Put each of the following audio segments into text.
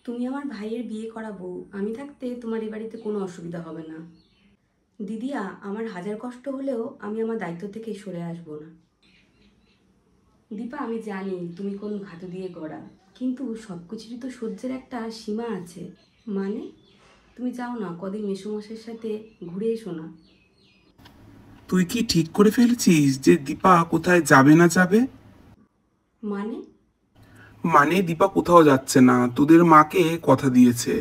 তুমি আমার ভাইয়ের বিয়ে করাবো, আমি থাকতে তোমার এ বাড়িতে কোনো অসুবিধা হবে না। দিদিয়া, আমার হাজার কষ্ট হলেও আমি আমার দায়িত্ব থেকে সরে আসবো না। দীপা, আমি জানি তুমি কোন ধাতু দিয়ে গড়া, কিন্তু সব কিছুরই তো সহ্যের একটা সীমা আছে। মানে, তুমি যাও না, কদিন মেসোমশাইয়ের সাথে ঘুরে এসো না। তুই কি ঠিক করে ফেলেছিস যে দীপা কোথায় যাবে না যাবে? মানে? মানে দীপা কোথাও যাচ্ছে না, তোদের মাকে কথা দিয়েছে।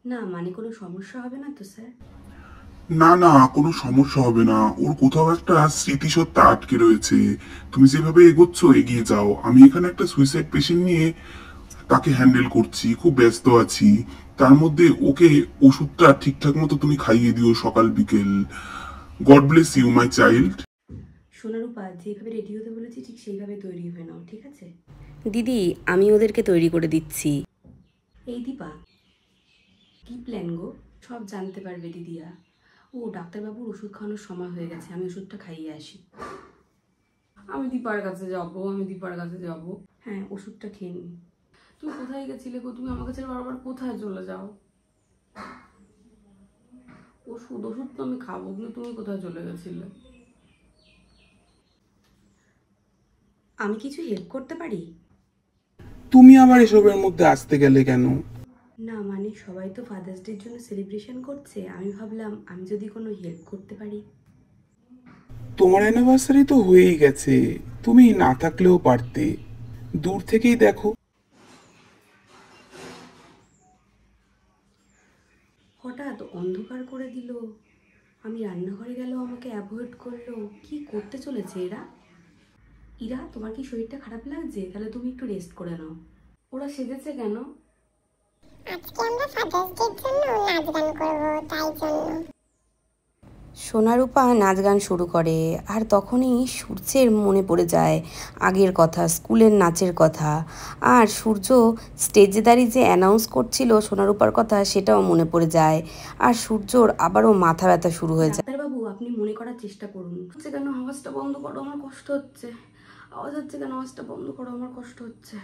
না মানে কোনো সমস্যা হবে না তো স্যার? না না, কোনো সমস্যা হবে না। ওর কোথাও একটা স্মৃতিসত্তা আটকে রয়েছে। তুমি যেভাবে এগোচ্ছ এগিয়ে যাও। আমি এখানে একটা সুইসাইড পেশেন্ট নিয়ে তাকে হ্যান্ডেল করছি, খুব ব্যস্ত আছি। তার মধ্যে ওকে ওষুধটা ঠিকঠাক মতো তুমি খাইয়ে দিও সকাল বিকেল। God bless you my child. Sonarupa, যেভাবে রেডি হতে বলেছি ঠিক সেইভাবে তৈরি হয়ে নাও, ঠিক আছে? দিদি, আমি ওদেরকে তৈরি করে দিচ্ছি। এই দীপা, কি প্ল্যান গো? সব জানতে পারবে দিদিয়া। ও, ডাক্তারবাবুর ওষুধ খাওয়ানোর সময় হয়ে গেছে, আমি ওষুধটা খাইয়ে আসি। আমি দীপার কাছে যাব। হ্যাঁ, ওষুধটা খেয়ে নিন। তুমি কোথায় গেছিলে গো? তুমি আমার কাছে বারবার কোথায় চলে যাও? ওষুধ তো আমি খাবো, কিন্তু তুমি কোথায় চলে গেছিলে? আমি কিছু হেল্প করতে পারি? তুমি আবার এসবের মধ্যে আসতে গেলে কেন? না মানে, সবাই তো ফাদার্স ডের জন্য সেলিব্রেশন করছে, আমি ভাবলাম আমি যদি কোনো হেল্প করতে পারি। তোমার অ্যানিভার্সারি তো হয়েই গেছে, তুমি না থাকলেও পারতে। দূর থেকেই দেখো। হঠাৎ অন্ধকার করে দিল, আমি রান্নাঘরে গেলেও আমাকে অ্যাভয়েড করলো। কি করতে চলেছে এরা? ইরা, তোমার কি শরীরটা খারাপ লাগছে? তাহলে তুমি একটু রেস্ট করে নাও। ওরা সেজেছে কেন? আজকে আমরা ফাদার্স ডের জন্য নাচ গান করবো, তাই জন্য। সোনারূপা নাচ গান শুরু করে, আর তখনই সূর্যের মনে পড়ে যায় আগের কথা, স্কুলের নাচের কথা। আর সূর্য স্টেজে দাঁড়িয়ে যে অ্যানাউন্স করছিল সোনারূপার কথা, সেটাও মনে পড়ে যায়। আর সূর্যর আবারও মাথা ব্যথা শুরু হয়ে যায়। ডাক্তারবাবু, আপনি মনে করার চেষ্টা করুন। হচ্ছে কেন? আওয়াজটা বন্ধ করো, আমার কষ্ট হচ্ছে। আওয়াজ হচ্ছে কেন? আওয়াজটা বন্ধ করো, আমার কষ্ট হচ্ছে।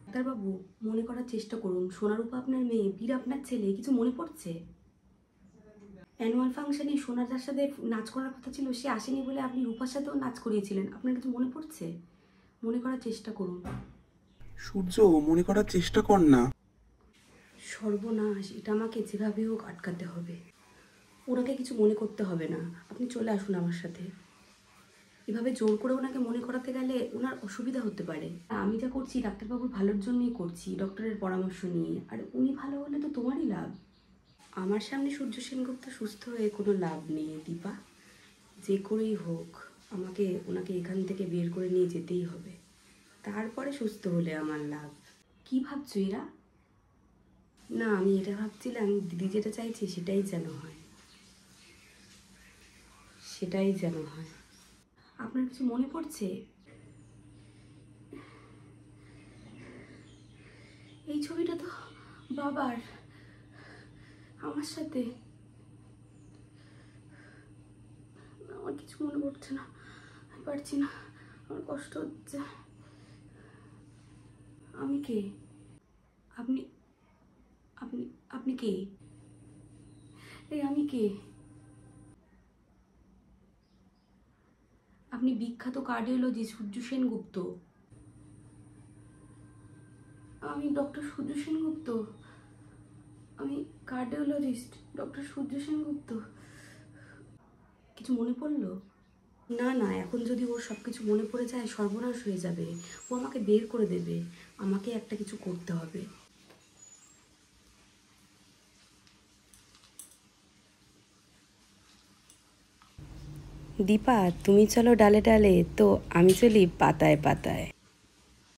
ডাক্তারবাবু, মনে করার চেষ্টা করুন। সোনারূপা আপনার মেয়ে, বীর আপনার ছেলে, কিছু মনে পড়ছে? অ্যানুয়াল ফাংশনে সোনার যার সাথে নাচ করার কথা ছিল, সে আসেনি বলে আপনি রূপার সাথেও নাচ করিয়েছিলেন। আপনার কিছু মনে পড়ছে? মনে করার চেষ্টা করুন। সূর্য, মনে করার চেষ্টা কর না। সর্বনাশ, এটা আমাকে যেভাবে হোক আটকাতে হবে। ওনাকে কিছু মনে করতে হবে না, আপনি চলে আসুন আমার সাথে। এভাবে জোর করে ওনাকে মনে করাতে গেলে ওনার অসুবিধা হতে পারে। আমি যা করছি ডাক্তারবাবুর ভালোর জন্যই করছি, ডক্টরের পরামর্শ নিয়ে। আর উনি ভালো হলে তো তোমারই লাভ। আমার সামনে সূর্য সেনগুপ্ত সুস্থ হয়ে কোনো লাভ নেই দীপা। যে করেই হোক আমাকে ওনাকে এখান থেকে বের করে নিয়ে যেতেই হবে, তারপরে সুস্থ হলে আমার লাভ। কি ভাবছো এরা? না, আমি এটা ভাবছিলাম দিদি যেটা চাইছে সেটাই যেন হয়, সেটাই যেন হয়। আপনার কিছু মনে পড়ছে? এই ছবিটা তো বাবার, আমার সাথে। আমার কিছু মনে পড়ছে না, আমি পারছি না, আমার কষ্ট হচ্ছে। আমি কে? আপনি আপনি আপনি কে? এই আমি কে? আপনি বিখ্যাত কার্ডিওলজিস্ট সূর্য সেনগুপ্ত। আমি ডক্টর সূর্য সেনগুপ্ত। আমি কার্ডিওলজিস্ট ডক্টর সূর্য সেনগুপ্ত। কিছু মনে পড়লো? না না, এখন যদি ওর সব কিছু মনে পড়ে যায় সর্বনাশ হয়ে যাবে। ও আমাকে বের করে দেবে, আমাকে একটা কিছু করতে হবে। দীপা, তুমি চলো ডালে ডালে, তো আমি চলি পাতায় পাতায়।